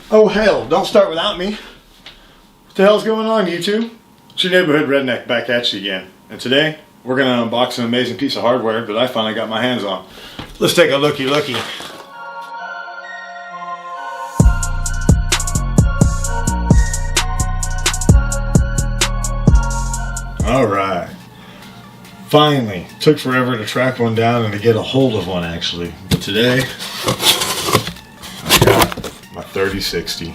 Oh hell, don't start without me. What the hell's going on, YouTube? It's your neighborhood redneck back at you again. And today, we're gonna unbox an amazing piece of hardware that I finally got my hands on. Let's take a looky. Alright. Finally. Took forever to track one down and to get a hold of one actually. But today, I got my 3060.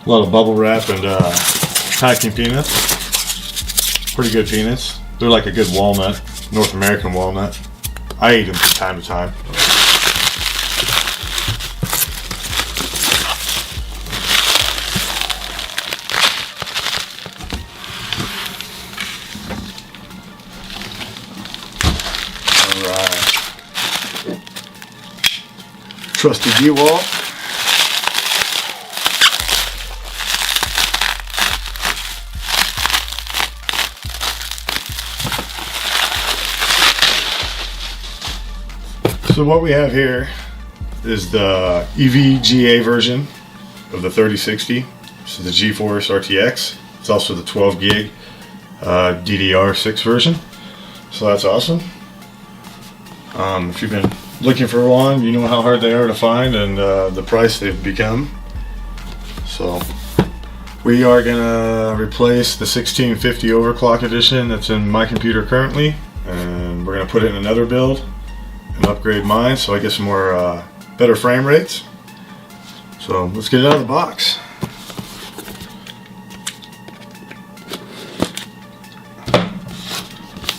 A lot of bubble wrap and packing peanuts. Pretty good peanuts. They're like a good walnut, North American walnut. I eat them from time to time. Alright. Trusty D-wall. So what we have here is the EVGA version of the 3060. This is the GeForce RTX. It's also the 12 gig DDR6 version. So that's awesome. If you've been looking for one, you know how hard they are to find and the price they've become. So we are gonna replace the 1650 overclock edition that's in my computer currently, and we're gonna put it in another build and upgrade mine so I get some more better frame rates. So let's get it out of the box.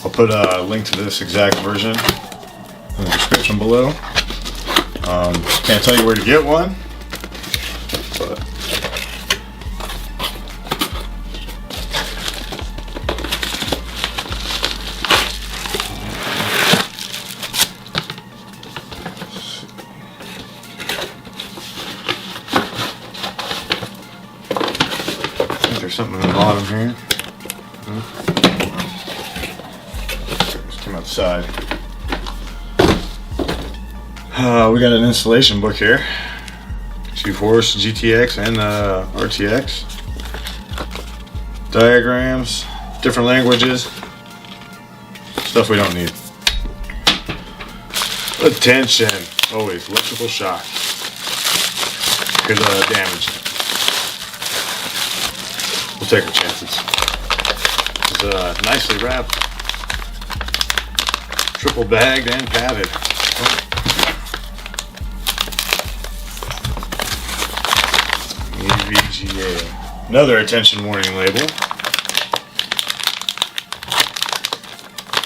I'll put a link to this exact version in the description below. Can't tell you where to get one, but there's something in the bottom here. Just came outside. We got an installation book here. GeForce, GTX, and RTX. Diagrams, different languages. Stuff we don't need. Attention! Always electrical shock. Could damage. We'll take our chances. It's nicely wrapped, triple bagged and padded. EVGA. Another attention warning label.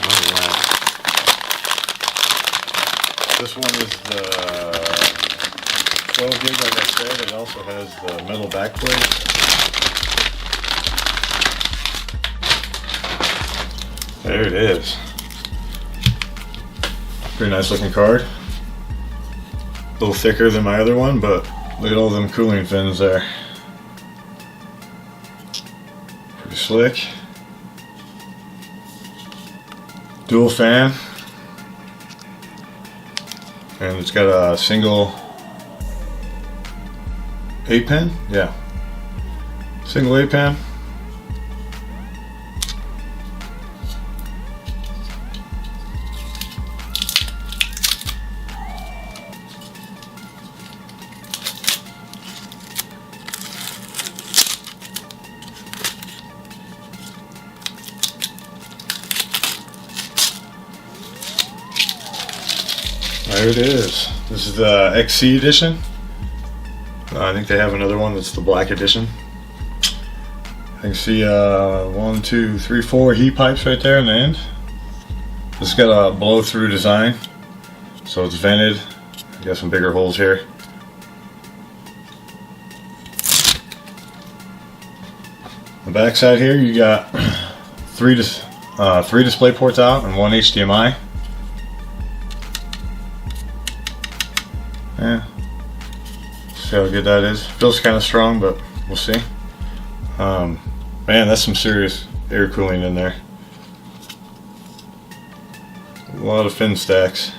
Alright. This one is the 12 gig, like I said. It also has the metal backplate. There it is. Pretty nice looking card. A little thicker than my other one, but look at all them cooling fins there. Pretty slick. Dual fan. And it's got a single 8-pin? Yeah. Single 8-pin. There it is. This is the XC edition. I think they have another one that's the black edition. I can see 1, 2, 3, 4 heat pipes right there in the end. This has got a blow-through design, so it's vented. Got some bigger holes here. The back side here, you got three display ports out and 1 HDMI. Yeah, see how good that is. Feels kind of strong, but we'll see. Man, that's some serious air cooling in there. A lot of fin stacks.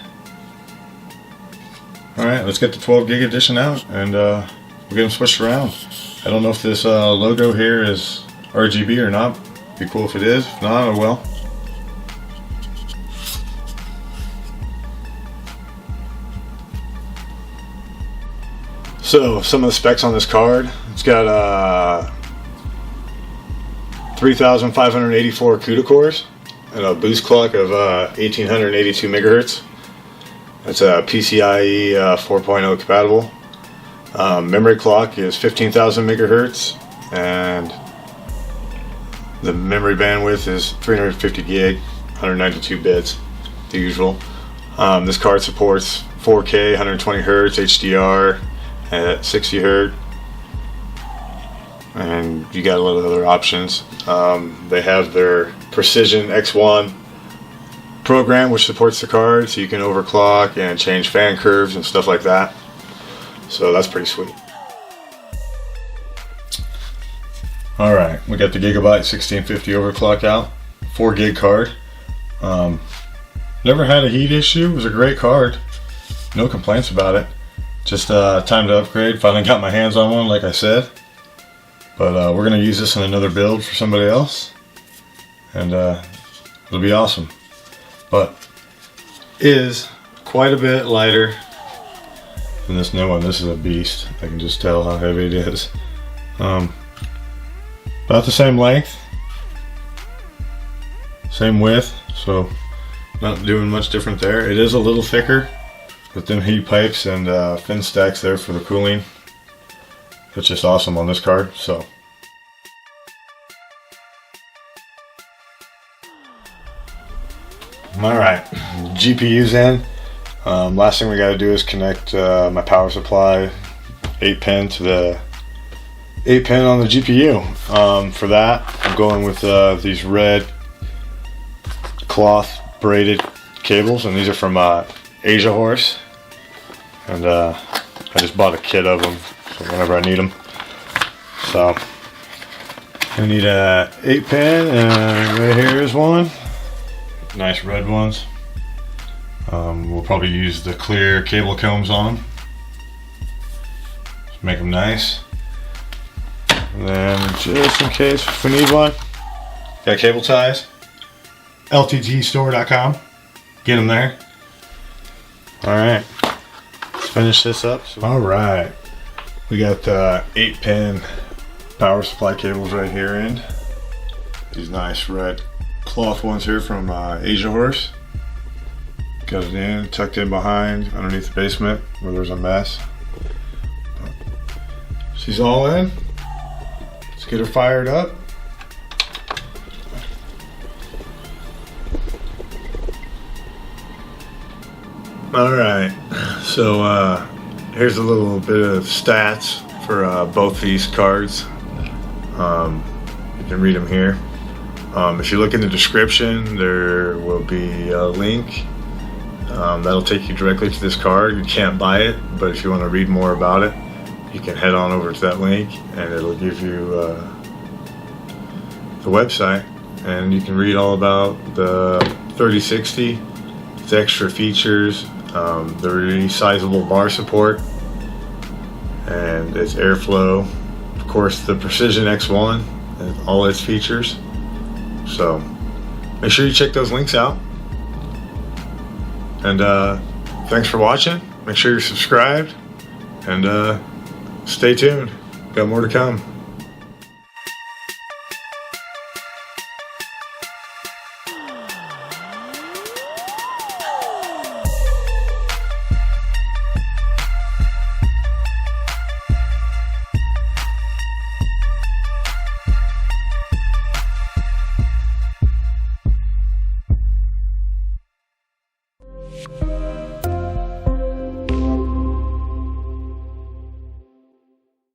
Alright, let's get the 12 gig edition out and we'll get them switched around. I don't know if this logo here is RGB or not. Be cool if it is. If not, oh well. So some of the specs on this card. It's got 3,584 CUDA cores and a boost clock of 1,882 megahertz. It's a PCIe 4.0 compatible. Memory clock is 15,000 megahertz, and the memory bandwidth is 350 gig, 192 bits, the usual. This card supports 4K, 120 hertz, HDR at 60 hertz, and you got a lot of other options. They have their Precision X1 program, which supports the card, so you can overclock and change fan curves and stuff like that. So that's pretty sweet. Alright, we got the Gigabyte 1650 overclock out, 4 gig card. Never had a heat issue. It was a great card, no complaints about it. Just time to upgrade. Finally got my hands on one, like I said. But we're going to use this in another build for somebody else, and it'll be awesome. But is quite a bit lighter than this new one. This is a beast. I can just tell how heavy it is. About the same length, same width, so not doing much different there. It is a little thicker, with them heat pipes and fin stacks there for the cooling. It's just awesome on this card. So alright, GPU's in. Last thing we got to do is connect my power supply 8-pin to the 8-pin on the GPU. For that, I'm going with these red cloth braided cables, and these are from Asia Horse, and I just bought a kit of them so whenever I need them. So I need a 8-pin, and right here is one. Nice red ones. We'll probably use the clear cable combs on them. Just make them nice. And then just in case if we need one, got cable ties. LTTstore.com. Get them there. Alright. Let's finish this up. Alright. We got the 8-pin power supply cables right here in. These nice red cloth ones here from Asia Horse. Got it in, tucked in behind, underneath the basement where there's a mess. She's all in. Let's get her fired up. Alright, so here's a little bit of stats for both these cards. You can read them here. If you look in the description, there will be a link that'll take you directly to this card. You can't buy it, but if you want to read more about it, you can head on over to that link, and it'll give you the website, and you can read all about the 3060, its extra features, the resizable bar support, and its airflow, of course the Precision X1 and all its features. So make sure you check those links out, and thanks for watching. Make sure you're subscribed, and stay tuned, got more to come.